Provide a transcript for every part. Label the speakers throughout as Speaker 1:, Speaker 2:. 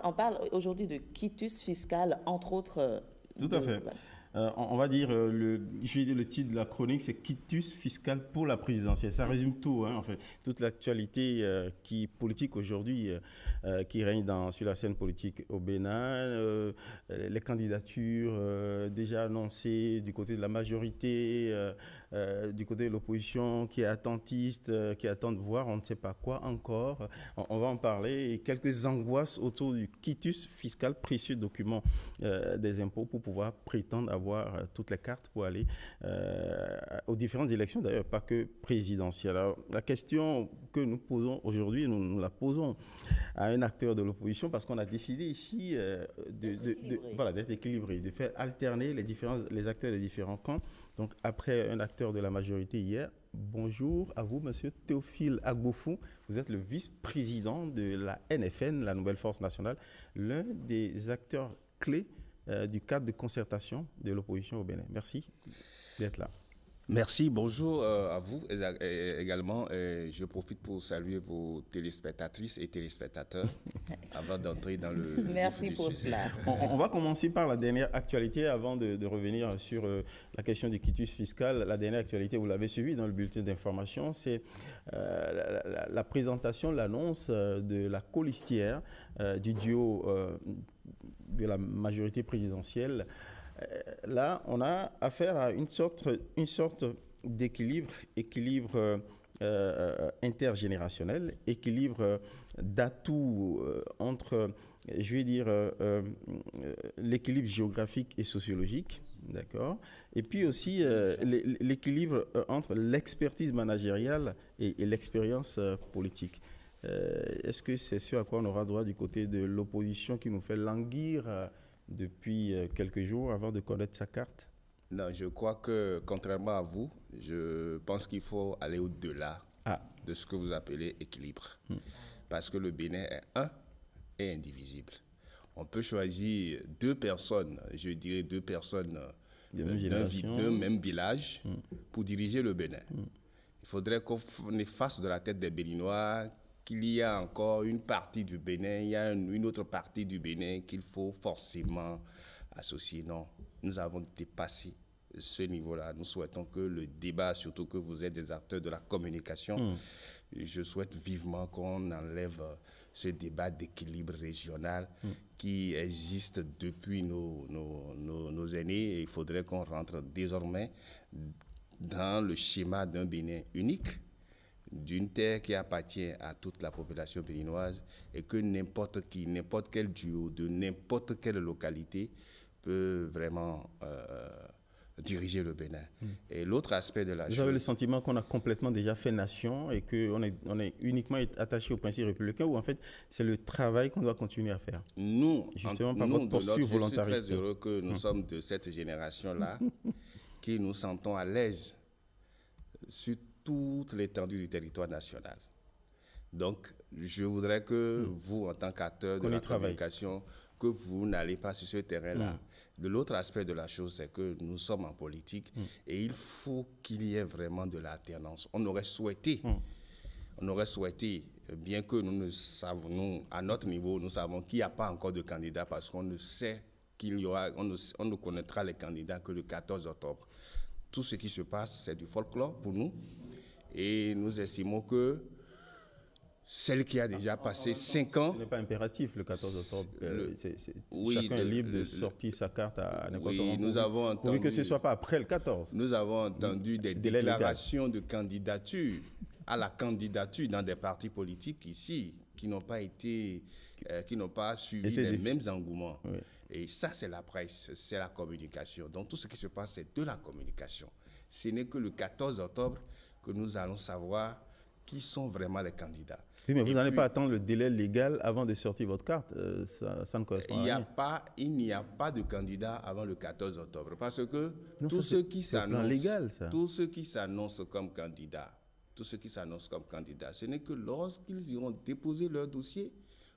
Speaker 1: On parle aujourd'hui de quitus fiscal, entre autres.
Speaker 2: Tout à fait. On va dire, je vais dire le titre de la chronique, c'est quitus fiscal pour la présidentielle. Ça résume tout, hein, en fait. Toute l'actualité politique aujourd'hui qui règne sur la scène politique au Bénin, les candidatures déjà annoncées du côté de la majorité, du côté de l'opposition qui est attentiste, qui attend de voir on ne sait pas quoi encore. On va en parler et quelques angoisses autour du quitus fiscal, précieux document des impôts pour pouvoir prétendre avoir toutes les cartes pour aller aux différentes élections, d'ailleurs, pas que présidentielles. Alors, la question que nous posons aujourd'hui, nous la posons à un acteur de l'opposition parce qu'on a décidé ici d'être équilibré, de faire alterner les acteurs des différents camps. Donc, après un acteur de la majorité hier, bonjour à vous, monsieur Théophile Agboufou. Vous êtes le vice-président de la NFN, la Nouvelle Force Nationale, l'un des acteurs clés du cadre de concertation de l'opposition au Bénin. Merci d'être là.
Speaker 3: Merci, bonjour à vous également. Je profite pour saluer vos téléspectatrices et téléspectateurs avant d'entrer dans le...
Speaker 1: Merci pour cela.
Speaker 2: On va commencer par la dernière actualité avant de revenir sur la question du quitus fiscal. La dernière actualité, vous l'avez suivi dans le bulletin d'information, c'est la présentation, l'annonce de la colistière du duo de la majorité présidentielle. Là, on a affaire à une sorte d'équilibre intergénérationnel, équilibre d'atouts entre, je vais dire, l'équilibre géographique et sociologique, d'accord, et puis aussi l'équilibre entre l'expertise managériale et l'expérience politique. Est-ce que c'est ce à quoi on aura droit du côté de l'opposition qui nous fait languir depuis quelques jours avant de connaître sa carte?
Speaker 3: Non, je crois que, contrairement à vous, je pense qu'il faut aller au-delà de ce que vous appelez équilibre. Parce que le Bénin est un et indivisible. On peut choisir deux personnes, je dirais deux personnes d'un même village pour diriger le Bénin. Il faudrait qu'on efface de la tête des Béninois qu'il y a encore une partie du Bénin, il y a une autre partie du Bénin qu'il faut forcément associer. Non, nous avons dépassé ce niveau-là. Nous souhaitons que le débat, surtout que vous êtes des acteurs de la communication, je souhaite vivement qu'on enlève ce débat d'équilibre régional qui existe depuis nos aînés. Et il faudrait qu'on rentre désormais dans le schéma d'un Bénin unique, d'une terre qui appartient à toute la population béninoise et que n'importe quel duo de n'importe quelle localité peut vraiment diriger le Bénin. Et l'autre aspect de la chose...
Speaker 2: Vous avez le sentiment qu'on a complètement déjà fait nation et qu'on est uniquement attaché au principe républicain ou en fait c'est le travail qu'on doit continuer à faire?
Speaker 3: Nous,
Speaker 2: justement par votre posture volontariste.
Speaker 3: Je suis très heureux que nous sommes de cette génération-là qui nous sentons à l'aise sur toute l'étendue du territoire national. Donc, je voudrais que vous, en tant qu'acteur de la communication, que vous n'allez pas sur ce terrain-là. De l'autre aspect de la chose, c'est que nous sommes en politique et il faut qu'il y ait vraiment de l'alternance. On aurait souhaité, bien que nous, à notre niveau, nous savons qu'il n'y a pas encore de candidats parce qu'on ne sait qu'il y aura, on ne connaîtra les candidats que le 14 octobre. Tout ce qui se passe, c'est du folklore pour nous. Et nous estimons que celle qui a déjà passé 5 ans...
Speaker 2: Ce n'est pas impératif, le 14 octobre. Chacun est libre de sortir sa carte à n'importe quel moment.
Speaker 3: Nous avons entendu...
Speaker 2: Pourvu que ce ne soit pas après le 14.
Speaker 3: Nous avons entendu des déclarations de candidature à la candidature dans des partis politiques ici qui n'ont pas suivi les mêmes engouements. Oui. Et ça, c'est la presse, c'est la communication. Donc, tout ce qui se passe, c'est de la communication. Ce n'est que le 14 octobre que nous allons savoir qui sont vraiment les candidats.
Speaker 2: Oui, mais vous n'allez pas attendre le délai légal avant de sortir votre carte. Ça ne correspond à rien.
Speaker 3: Il n'y a pas de candidat avant le 14 octobre. Parce que tous ceux qui s'annoncent comme candidats, ce n'est que lorsqu'ils iront déposer leur dossier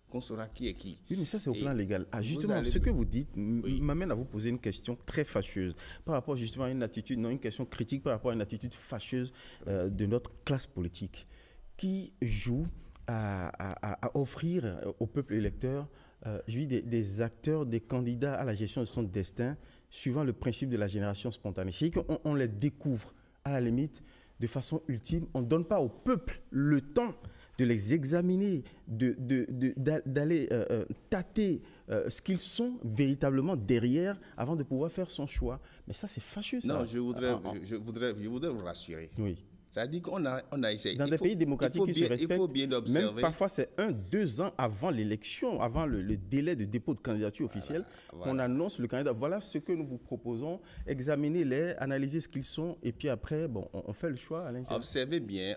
Speaker 3: qu'on saura qui est qui.
Speaker 2: Oui, mais ça, c'est au plan légal. Ah, justement, ce que vous dites m'amène à vous poser une question très fâcheuse par rapport justement à une attitude, non, une question critique par rapport à une attitude fâcheuse de notre classe politique qui joue à offrir au peuple électeur des acteurs, des candidats à la gestion de son destin, suivant le principe de la génération spontanée. C'est-à-dire qu'on les découvre, à la limite, de façon ultime. On ne donne pas au peuple le temps de les examiner, d'aller tâter ce qu'ils sont véritablement derrière avant de pouvoir faire son choix. Mais ça, c'est fâcheux, ça.
Speaker 3: Non, je voudrais vous rassurer.
Speaker 2: Oui.
Speaker 3: C'est-à-dire qu'on a essayé.
Speaker 2: Dans des pays démocratiques qui se respectent,
Speaker 3: il faut bien observer.
Speaker 2: Même parfois c'est 1-2 ans avant l'élection, avant le délai de dépôt de candidature officielle, qu'on annonce le candidat. Voilà ce que nous vous proposons. Examinez-les, analysez ce qu'ils sont, et puis après, bon, on fait le choix à l'intérieur.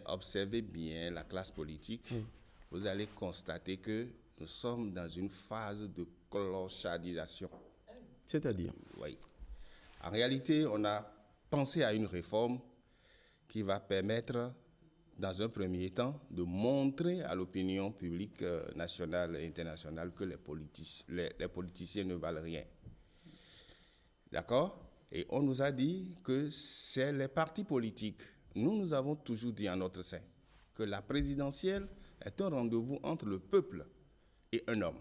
Speaker 3: Observez bien la classe politique. Oui. Vous allez constater que nous sommes dans une phase de clochardisation.
Speaker 2: C'est-à-dire?
Speaker 3: Oui. En réalité, on a pensé à une réforme qui va permettre, dans un premier temps, de montrer à l'opinion publique nationale et internationale que les politiciens ne valent rien. D'accord? Et on nous a dit que c'est les partis politiques. Nous avons toujours dit en notre sein que la présidentielle est un rendez-vous entre le peuple et un homme.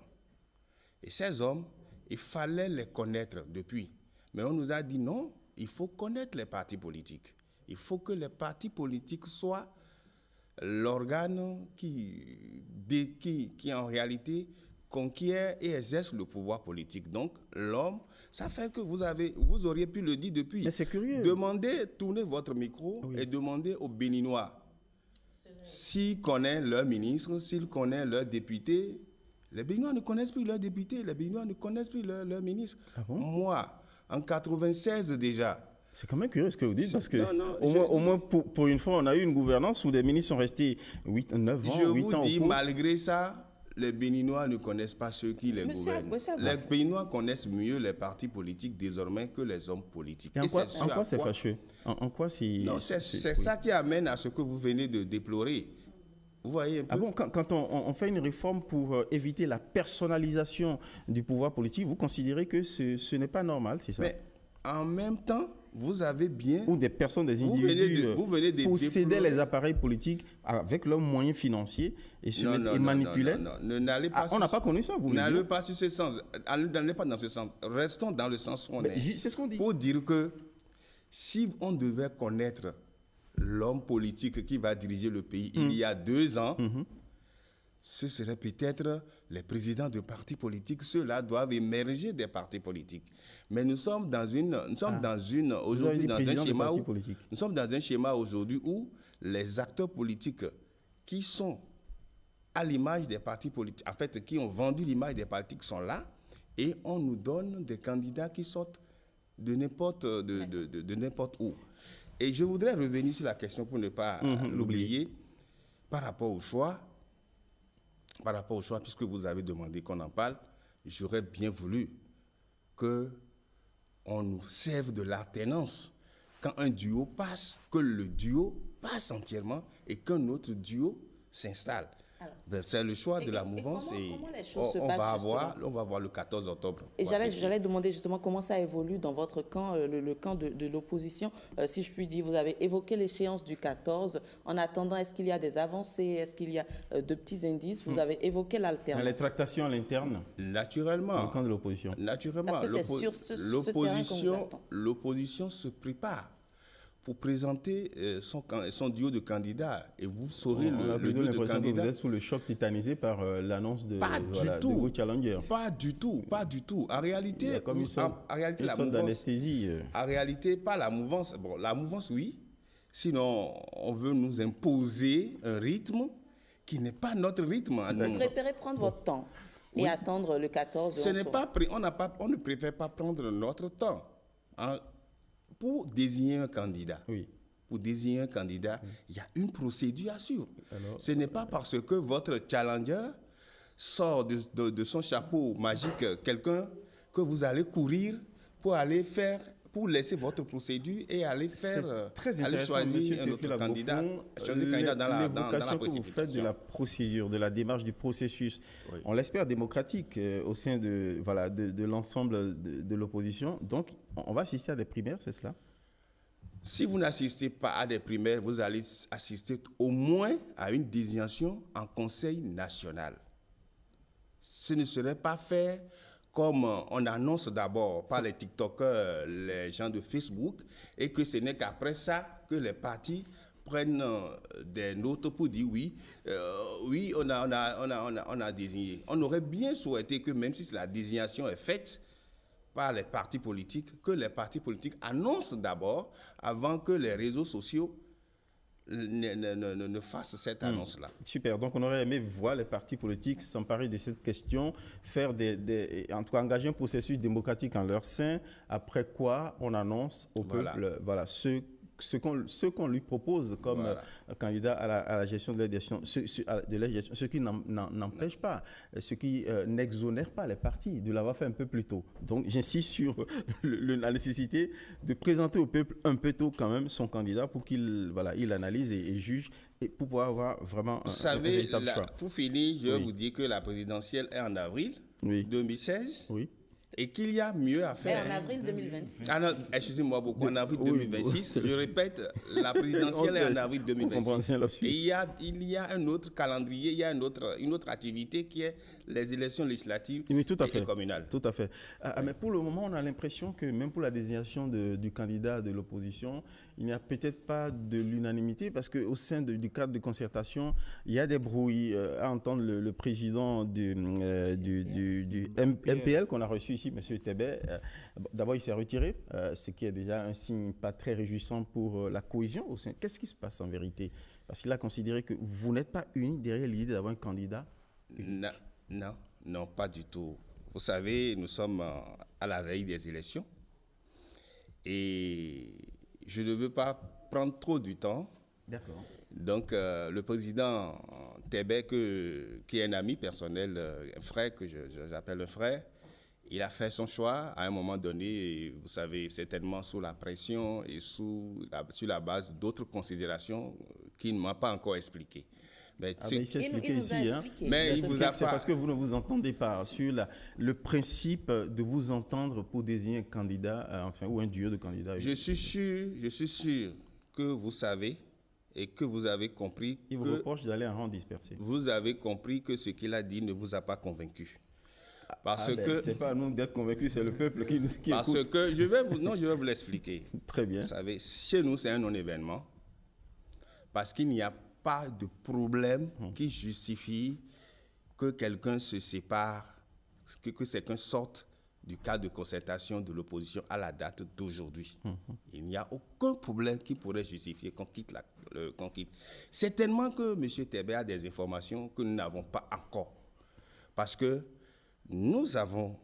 Speaker 3: Et ces hommes, il fallait les connaître depuis. Mais on nous a dit non, il faut connaître les partis politiques. Il faut que les partis politiques soient l'organe qui en réalité conquiert et exerce le pouvoir politique. Donc, l'homme, ça fait que vous auriez pu le dire depuis.
Speaker 2: Mais c'est curieux.
Speaker 3: Tournez votre micro et demandez aux Béninois s'ils connaissent leur ministre, s'ils connaissent leur député. Les Béninois ne connaissent plus leurs députés, les Béninois ne connaissent plus leur ministre.
Speaker 2: Ah bon?
Speaker 3: Moi, en 96 déjà,
Speaker 2: c'est quand même curieux ce que vous dites, parce que au moins pour une fois, on a eu une gouvernance où des ministres sont restés 8, 9 ans, 8 ans.
Speaker 3: Je vous dis, malgré ça, les Béninois ne connaissent pas ceux qui les gouvernent. Les Béninois connaissent mieux les partis politiques désormais que les hommes politiques.
Speaker 2: Et en quoi c'est fâcheux? En quoi c'est...
Speaker 3: Non, c'est ça qui amène à ce que vous venez de déplorer. Vous voyez un peu?
Speaker 2: Ah bon, quand on fait une réforme pour éviter la personnalisation du pouvoir politique, vous considérez que ce n'est pas normal, c'est ça?
Speaker 3: Mais en même temps, vous avez bien...
Speaker 2: Ou des personnes, des individus possédaient les appareils politiques avec leurs moyens financiers et manipulaient.
Speaker 3: Non, n'allez pas
Speaker 2: on n'a pas connu ça, vous
Speaker 3: n'allez pas sur ce sens. N'allez pas dans ce sens. Restons dans le sens où on est.
Speaker 2: C'est ce qu'on dit.
Speaker 3: Pour dire que si on devait connaître l'homme politique qui va diriger le pays il y a 2 ans, ce serait peut-être les présidents de partis politiques. Ceux-là doivent émerger des partis politiques. Mais nous sommes dans un schéma aujourd'hui où les acteurs politiques qui sont à l'image des partis politiques, en fait, qui ont vendu l'image des partis sont là, et on nous donne des candidats qui sortent de n'importe où. Et je voudrais revenir sur la question pour ne pas l'oublier, par rapport au choix, puisque vous avez demandé qu'on en parle, j'aurais bien voulu qu'on nous serve de l'alternance. Quand un duo passe, que le duo passe entièrement et qu'un autre duo s'installe. C'est le choix de la mouvance
Speaker 1: comment les choses se passent,
Speaker 3: on va voir le 14 octobre.
Speaker 1: Et j'allais demander justement comment ça évolue dans votre camp, le camp de l'opposition. Si je puis dire, vous avez évoqué l'échéance du 14. En attendant, est-ce qu'il y a des avancées? Est-ce qu'il y a de petits indices? Vous avez évoqué l'alternance.
Speaker 2: Les tractations à l'interne.
Speaker 3: Naturellement.
Speaker 2: Dans le camp de l'opposition.
Speaker 3: Naturellement.
Speaker 1: Parce que c'est sur ce terrain qu'on vous attend.
Speaker 3: L'opposition se prépare pour présenter son duo de candidats. Et vous saurez le duo de candidats.
Speaker 2: Vous êtes sous le choc tétanisé par l'annonce de vos challengers.
Speaker 3: Pas du tout. En réalité,
Speaker 2: il y a comme une sorte d'anesthésie.
Speaker 3: En réalité, pas la mouvance. Bon, la mouvance, oui. Sinon, on veut nous imposer un rythme qui n'est pas notre rythme.
Speaker 1: Vous préférez prendre votre temps et attendre le 14
Speaker 3: on ne préfère pas prendre notre temps. Pour désigner un candidat, il y a une procédure à suivre. Ce n'est pas parce que votre challenger sort de son chapeau magique quelqu'un que vous allez courir pour laisser votre procédure et aller choisir un autre candidat.
Speaker 2: L'évocation que vous faites de la procédure, de la démarche du processus, on l'espère démocratique au sein de l'ensemble de l'opposition. Donc, on va assister à des primaires, c'est cela?
Speaker 3: Si vous n'assistez pas à des primaires, vous allez assister au moins à une désignation en Conseil national. ce ne serait pas fait comme on annonce d'abord par les TikTokers, les gens de Facebook, et que ce n'est qu'après ça que les partis prennent des notes pour dire oui, oui, on a désigné. On aurait bien souhaité que même si la désignation est faite par les partis politiques, que les partis politiques annoncent d'abord, avant que les réseaux sociaux ne fassent cette annonce-là.
Speaker 2: Super. Donc, on aurait aimé voir les partis politiques s'emparer de cette question, faire en tout cas, engager un processus démocratique en leur sein, après quoi on annonce au peuple, voilà, ce qu'on lui propose comme candidat à la gestion de la gestion, ce qui n'empêche pas, ce qui n'exonère pas les partis de l'avoir fait un peu plus tôt. Donc, j'insiste sur la nécessité de présenter au peuple un peu tôt quand même son candidat pour qu'il il analyse et juge et pour pouvoir avoir vraiment un véritable choix.
Speaker 3: Pour finir, je vais vous dire que la présidentielle est en avril 2016.
Speaker 2: Oui.
Speaker 3: Et qu'il y a mieux à faire.
Speaker 1: Et en avril 2026.
Speaker 3: Ah non, excusez-moi beaucoup, en avril 2026. Je répète, la présidentielle est en avril 2026. Et il y a un autre calendrier, il y a une autre activité qui est les élections législatives et communales.
Speaker 2: Tout à fait. Mais pour le moment, on a l'impression que même pour la désignation du candidat de l'opposition, il n'y a peut-être pas de l'unanimité parce qu'au sein du cadre de concertation, il y a des brouilles. À entendre le président du MPL qu'on a reçu ici, M. Tébet, d'abord il s'est retiré, ce qui est déjà un signe pas très réjouissant pour la cohésion au sein. Qu'est-ce qui se passe en vérité? Parce qu'il a considéré que vous n'êtes pas unis derrière l'idée d'avoir un candidat.
Speaker 3: Non, pas du tout. Vous savez, nous sommes à la veille des élections et je ne veux pas prendre trop du temps.
Speaker 2: D'accord.
Speaker 3: Donc, le président Tébet, qui est un ami personnel, un frère que j'appelle un frère, il a fait son choix à un moment donné, et vous savez, certainement sous la pression et sur la base d'autres considérations qu'il ne m'a pas encore expliquées.
Speaker 2: Mais il s'est expliqué ici.
Speaker 3: Mais il vous a
Speaker 2: c'est parce que vous ne vous entendez pas sur le principe de vous entendre pour désigner un candidat, ou un duo de candidats.
Speaker 3: Je suis sûr que vous savez et que vous avez compris.
Speaker 2: Il vous reproche d'aller en rang dispersé.
Speaker 3: Vous avez compris que ce qu'il a dit ne vous a pas convaincu. Parce que
Speaker 2: c'est pas à nous d'être convaincus, c'est le peuple qui écoute.
Speaker 3: Parce que je vais vous l'expliquer.
Speaker 2: Très bien.
Speaker 3: Vous savez, chez nous, c'est un non-événement. Parce qu'il n'y a pas de problème qui justifie que quelqu'un se sépare, que quelqu'un sorte du cadre de concertation de l'opposition à la date d'aujourd'hui. Il n'y a aucun problème qui pourrait justifier qu'on quitte. Certainement que M. Tébet a des informations que nous n'avons pas encore. Parce que nous sommes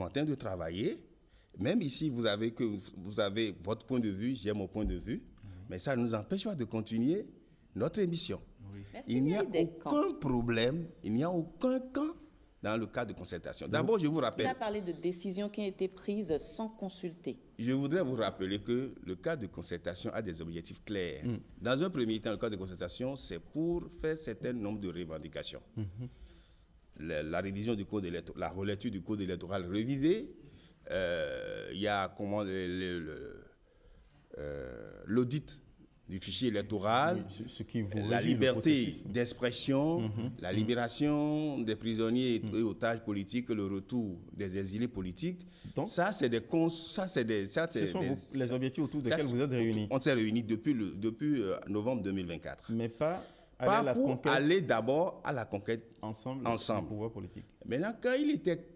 Speaker 3: en train de travailler. Même ici, vous avez votre point de vue, j'ai mon point de vue. Mais ça ne nous empêche pas de continuer notre émission.
Speaker 1: Oui.
Speaker 3: Il n'y a aucun problème, il n'y a aucun camp dans le cadre de concertation. D'abord, je vous rappelle...
Speaker 1: Il a parlé de décisions qui ont été prises sans consulter.
Speaker 3: Je voudrais vous rappeler que le cadre de concertation a des objectifs clairs. Dans un premier temps, le cadre de concertation, c'est pour faire un certain nombre de revendications. La révision du code électoral, la relecture du code électoral révisé, il y a l'audit du fichier électoral,
Speaker 2: ce qui
Speaker 3: la liberté d'expression, la libération des prisonniers et otages politiques, le retour des exilés politiques. Donc, ce
Speaker 2: sont les objectifs autour desquels vous êtes réunis.
Speaker 3: On s'est réunis depuis novembre 2024.
Speaker 2: Mais pas
Speaker 3: aller d'abord à la conquête
Speaker 2: ensemble.
Speaker 3: Du
Speaker 2: pouvoir politique.
Speaker 3: Maintenant,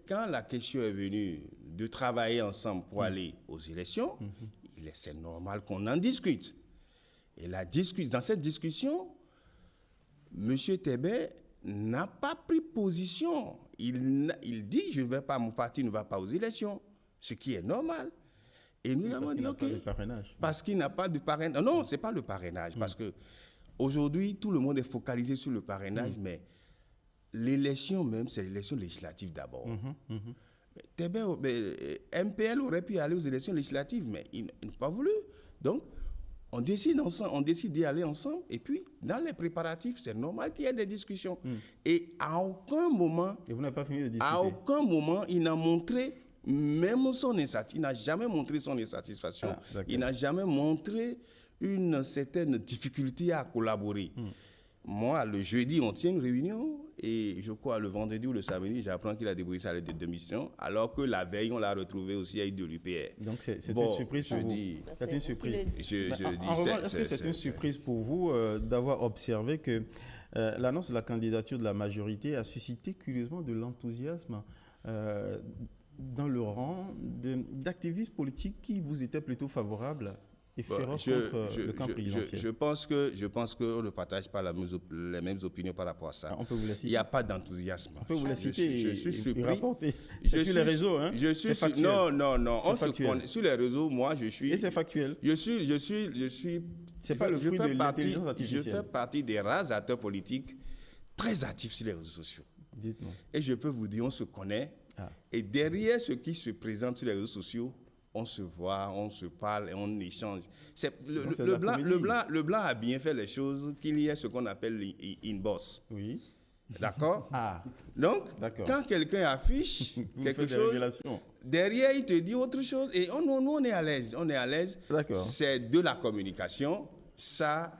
Speaker 3: quand la question est venue de travailler ensemble pour aller aux élections, c'est normal qu'on en discute. Et dans cette discussion, M. Tébet n'a pas pris position. Il dit, mon parti ne va pas aux élections, ce qui est normal. Et nous avons dit, OK. Parce qu'il n'a pas de parrainage. Non, ce n'est pas le parrainage, parce que aujourd'hui, tout le monde est focalisé sur le parrainage, mais l'élection même, c'est l'élection législative d'abord. MPL aurait pu aller aux élections législatives, mais ils n'ont pas voulu. Donc, on décide d'y aller ensemble. Et puis, dans les préparatifs, c'est normal qu'il y ait des discussions. Et à aucun moment...
Speaker 2: Et vous n'avez pas fini de discuter.
Speaker 3: À aucun moment, il n'a montré même son insatisfaction. Il n'a jamais montré son insatisfaction. Il n'a jamais montré une certaine difficulté à collaborer. Moi, le jeudi, on tient une réunion et je crois le vendredi ou le samedi, j'apprends qu'il a déposé sa lettre de démission, alors que la veille, on l'a retrouvé aussi avec de l'UPR.
Speaker 2: Donc, c'est une surprise pour vous. C'est une surprise. En revanche, est-ce que c'est une surprise pour vous d'avoir observé que l'annonce de la candidature de la majorité a suscité curieusement de l'enthousiasme dans le rang d'activistes politiques qui vous étaient plutôt favorables et féroces contre le camp présidentiel?
Speaker 3: Je pense qu'on ne partage pas les mêmes opinions par rapport à ça.
Speaker 2: On peut vous la citer.
Speaker 3: Il n'y a pas d'enthousiasme.
Speaker 2: On peut vous la citer
Speaker 3: je suis surpris.
Speaker 2: et rapporter. C'est sur les réseaux, hein? C'est factuel.
Speaker 3: Non. Sur les réseaux, moi, je suis...
Speaker 2: Et c'est factuel.
Speaker 3: C'est
Speaker 2: pas le fruit de l'intelligence artificielle.
Speaker 3: Je fais partie des rares acteurs politiques très actifs sur les réseaux sociaux.
Speaker 2: Dites-moi.
Speaker 3: Et je peux vous dire, on se connaît. Et derrière ce qui se présente sur les réseaux sociaux, on se voit, on se parle et on échange. Le blanc a bien fait les choses, qu'il y ait ce qu'on appelle inbox.
Speaker 2: Oui.
Speaker 3: D'accord? Donc, quand quelqu'un affiche quelque chose, derrière, il te dit autre chose. Et nous, on est à l'aise. On est à l'aise. C'est de la communication. Ça,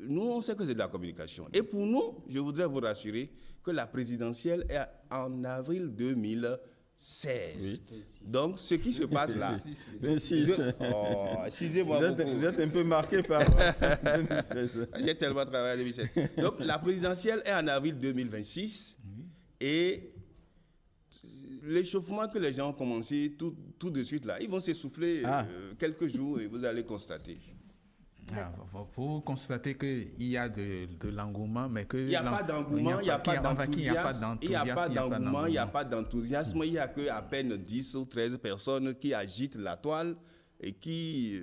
Speaker 3: nous, on sait que c'est de la communication. Et pour nous, je voudrais vous rassurer que la présidentielle est en avril 2016. Oui. Donc, ce qui se passe là...
Speaker 2: 26.
Speaker 3: Excusez-moi beaucoup.
Speaker 2: Vous êtes un peu marqué par 2016.
Speaker 3: J'ai tellement travaillé en 2016. Donc, la présidentielle est en avril 2026. Et l'échauffement que les gens ont commencé tout de suite là, ils vont s'essouffler quelques jours et vous allez constater.
Speaker 4: Vous constatez qu'il y a de l'engouement, mais que...
Speaker 3: Il n'y a pas d'engouement, il n'y a pas d'enthousiasme. Il n'y a pas d'engouement, il n'y a pas d'enthousiasme. Il n'y a qu'à peine 10 ou 13 personnes qui agitent la toile et qui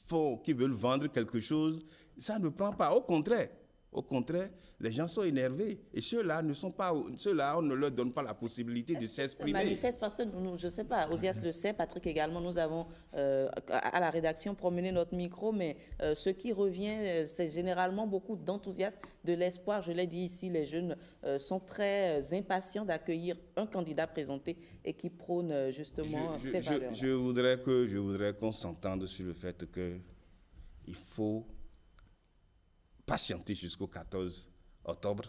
Speaker 3: veulent vendre quelque chose. Ça ne prend pas. Au contraire, les gens sont énervés. Et ceux-là, on ne leur donne pas la possibilité de s'exprimer.
Speaker 1: Ça manifeste parce que, je ne sais pas, Osias le sait, Patrick également, nous avons à la rédaction promené notre micro, mais ce qui revient, c'est généralement beaucoup d'enthousiasme, de l'espoir. Je l'ai dit ici, les jeunes sont très impatients d'accueillir un candidat présenté et qui prône justement ces valeurs.
Speaker 3: Je voudrais qu'on s'entende sur le fait qu'il faut patienter jusqu'au 14 octobre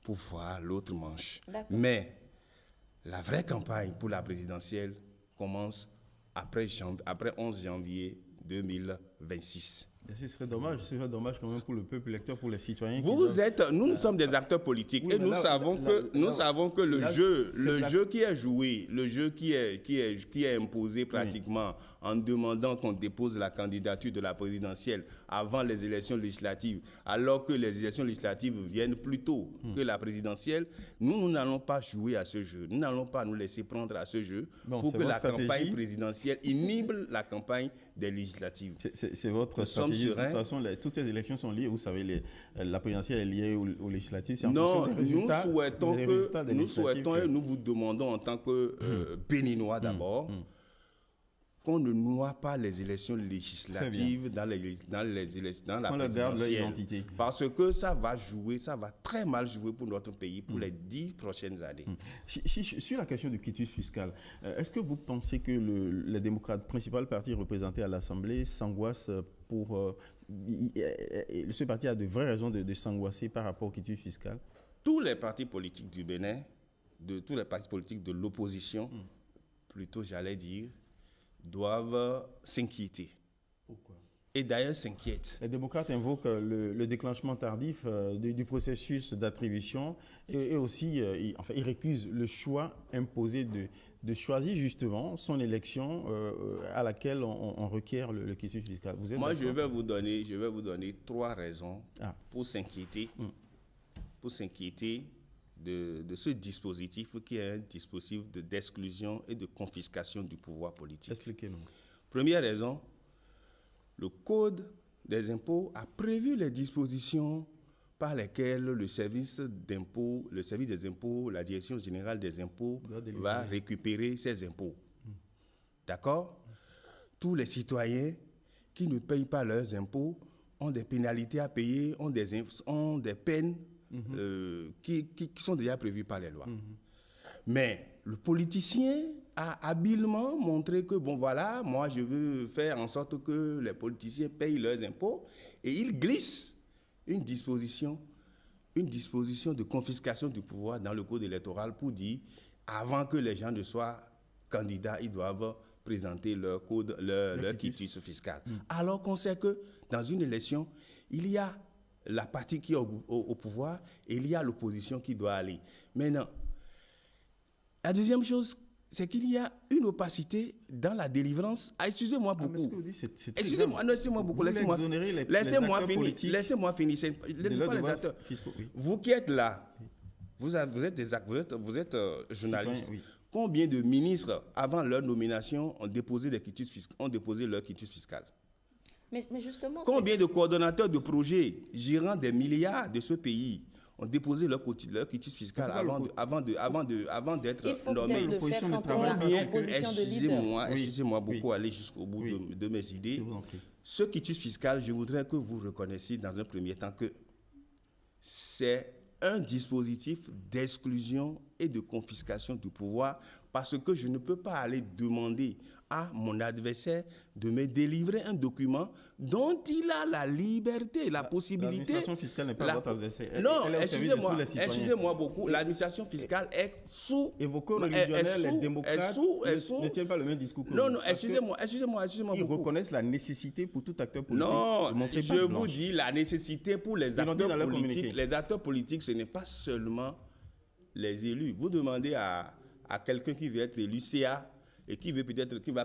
Speaker 3: pour voir l'autre manche. Mais la vraie campagne pour la présidentielle commence après 11 janvier 2026.
Speaker 2: Ce serait dommage quand même pour le peuple électeur, pour les citoyens.
Speaker 3: Nous sommes des acteurs politiques et nous savons que le jeu qui est joué, le jeu qui est imposé pratiquement en demandant qu'on dépose la candidature de la présidentielle avant les élections législatives, alors que les élections législatives viennent plus tôt que la présidentielle, nous n'allons pas jouer à ce jeu. Nous n'allons pas nous laisser prendre à ce jeu pour que la campagne présidentielle inhibe la campagne des législatives.
Speaker 2: C'est votre stratégie. De toute façon, toutes ces élections sont liées. Vous savez, la présidentielle est liée aux législatives.
Speaker 3: Non, nous souhaitons et nous vous demandons en tant que Béninois d'abord, qu'on ne noie pas les élections législatives dans la présidentielle. Parce que ça va très mal jouer pour notre pays pour les 10 prochaines années.
Speaker 2: Sur la question du quitus fiscal, est-ce que vous pensez que les démocrates, principal parti représenté à l'Assemblée, s'angoissent pour... ce parti a de vraies raisons de s'angoisser par rapport au quitus fiscal?
Speaker 3: Tous les partis politiques du Bénin, tous les partis politiques de l'opposition, plutôt j'allais dire, doivent s'inquiéter.
Speaker 2: Pourquoi?
Speaker 3: Et d'ailleurs s'inquiètent.
Speaker 2: Les démocrates invoquent le déclenchement tardif du processus d'attribution et aussi, ils récusent le choix imposé de choisir justement son élection à laquelle on requiert le quitus fiscal.
Speaker 3: Moi, je vais vous donner 3 raisons pour s'inquiéter. Pour s'inquiéter de ce dispositif qui est un dispositif d'exclusion et de confiscation du pouvoir politique.
Speaker 2: Expliquez-nous.
Speaker 3: Première raison, le Code des impôts a prévu les dispositions par lesquelles le service des impôts, la Direction générale des impôts va récupérer ces impôts. D'accord? Tous les citoyens qui ne payent pas leurs impôts ont des pénalités à payer, ont des peines qui sont déjà prévues par les lois. Mais le politicien a habilement montré que, bon voilà, moi je veux faire en sorte que les politiciens payent leurs impôts Et il glisse une disposition de confiscation du pouvoir dans le code électoral pour dire, avant que les gens ne soient candidats, ils doivent présenter leur quitus fiscal. Alors qu'on sait que dans une élection, il y a la partie qui est au pouvoir et il y a l'opposition qui doit aller. Maintenant, la deuxième chose, c'est qu'il y a une opacité dans la délivrance. Ah, excusez-moi beaucoup.
Speaker 2: Mais ce que vous dites, c'est
Speaker 3: Laissez-moi beaucoup. Laissez-moi finir. Laissez-moi finir. Pas les acteurs fiscaux, oui. Vous qui êtes là, vous êtes journaliste. Oui. Combien de ministres, avant leur nomination, ont déposé leur quitus fiscal?
Speaker 1: Mais justement...
Speaker 3: Combien de coordonnateurs de projets gérant des milliards de ce pays ont déposé leur quitus fiscal avant d'être nommés? Excusez-moi beaucoup, aller jusqu'au bout de mes idées. Ce quitus fiscal, je voudrais que vous reconnaissiez dans un premier temps que c'est un dispositif d'exclusion et de confiscation du pouvoir, parce que je ne peux pas aller demander à mon adversaire de me délivrer un document dont il a la liberté, la possibilité...
Speaker 2: L'administration fiscale n'est pas votre adversaire.
Speaker 3: Non, excusez-moi beaucoup. L'administration fiscale est sous...
Speaker 2: Et vos co-religionnaires, les démocrates, ne tiennent pas le même discours que
Speaker 3: non, excusez-moi
Speaker 2: ils
Speaker 3: beaucoup.
Speaker 2: reconnaissent la nécessité pour tout acteur politique
Speaker 3: de montrer patte blanche. Vous dis la nécessité pour les acteurs politiques. Les acteurs politiques, ce n'est pas seulement les élus. Vous demandez à quelqu'un qui veut être élu CA et qui va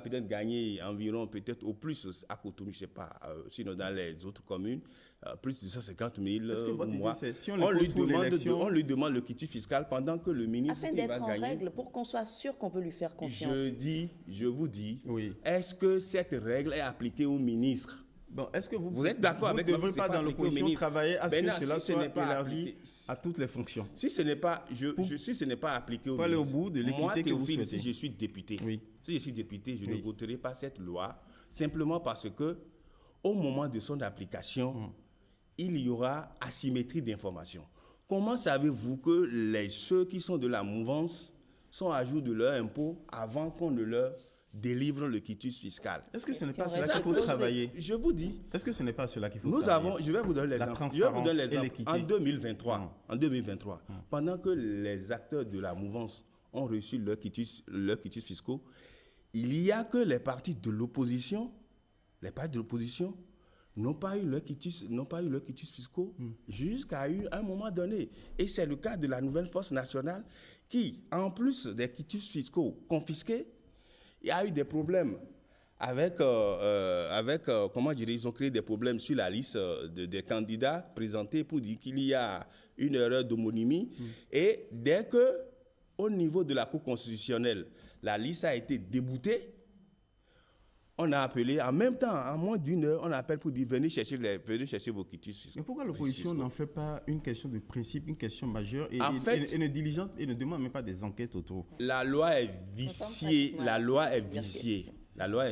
Speaker 3: peut-être gagner environ, peut-être au plus à Cotonou, je ne sais pas, sinon dans les autres communes, plus de 150 000 mois.
Speaker 2: Si
Speaker 3: on lui demande le quitus fiscal pendant que le ministre
Speaker 1: afin d'être en règle, pour qu'on soit sûr qu'on peut lui faire confiance.
Speaker 3: Je vous dis,
Speaker 2: oui.
Speaker 3: Est-ce que cette règle est appliquée au ministre?
Speaker 2: Bon, est-ce que vous
Speaker 3: êtes d'accord avec
Speaker 2: moi? Vous ne devrez pas dans l'opposition travailler à ce que cela soit élargi à toutes les fonctions.
Speaker 3: Si ce n'est pas, si ce n'est pas appliqué au
Speaker 2: ministre, aller au bout de l'équité que vous souhaitez.
Speaker 3: Si je suis député, je ne voterai pas cette loi simplement parce que au moment de son application, il y aura asymétrie d'information. Comment savez-vous que ceux qui sont de la mouvance sont à jour de leur impôt avant qu'on ne leur délivre le quitus fiscal?
Speaker 2: Est-ce que ce n'est pas cela qu'il faut travailler?
Speaker 3: Je vous dis.
Speaker 2: Est-ce que ce n'est pas cela qu'il faut travailler?
Speaker 3: Je vais vous donner l'exemple.
Speaker 2: La transparence et l'équité.
Speaker 3: En 2023, pendant que les acteurs de la mouvance ont reçu leurs quitus fiscaux, il y a que les partis de l'opposition n'ont pas eu leurs quitus fiscaux jusqu'à un moment donné. Et c'est le cas de la nouvelle force nationale qui, en plus des quitus fiscaux confisqués, il y a eu des problèmes comment dire, ils ont créé des problèmes sur la liste des candidats présentés pour dire qu'il y a une erreur d'homonymie. Et dès que, au niveau de la Cour constitutionnelle, la liste a été déboutée, on a appelé, en même temps, en moins d'une heure, on appelle pour dire venez chercher vos quitus.
Speaker 2: Mais pourquoi l'opposition n'en fait pas une question de principe, une question majeure et ne demande même pas des enquêtes autour?
Speaker 3: La loi est viciée. La loi est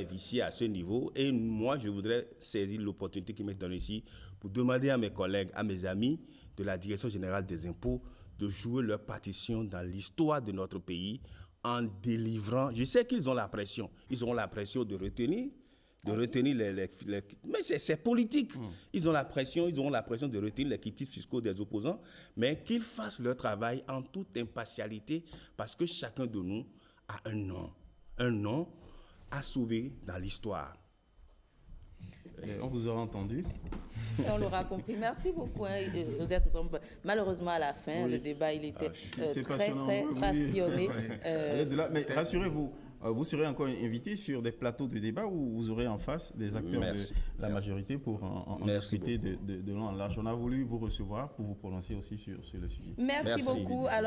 Speaker 3: viciée à ce niveau. Et moi, je voudrais saisir l'opportunité qui m'est donnée ici pour demander à mes collègues, à mes amis de la Direction générale des impôts de jouer leur partition dans l'histoire de notre pays en délivrant. Je sais qu'ils ont la pression. Ils auront la pression de retenir les mais c'est politique. Ils auront la pression de retenir les quitus fiscaux des opposants, mais qu'ils fassent leur travail en toute impartialité, parce que chacun de nous a un nom à sauver dans l'histoire.
Speaker 2: On vous aura entendu.
Speaker 1: On l'aura compris. Merci beaucoup. Nous sommes malheureusement à la fin. Oui. Le débat, il était très passionné.
Speaker 2: Mais rassurez-vous, vous serez encore invité sur des plateaux de débat où vous aurez en face des acteurs de la majorité pour en discuter de long en large. On a voulu vous recevoir pour vous prononcer aussi sur le sujet.
Speaker 1: Merci beaucoup. Alors,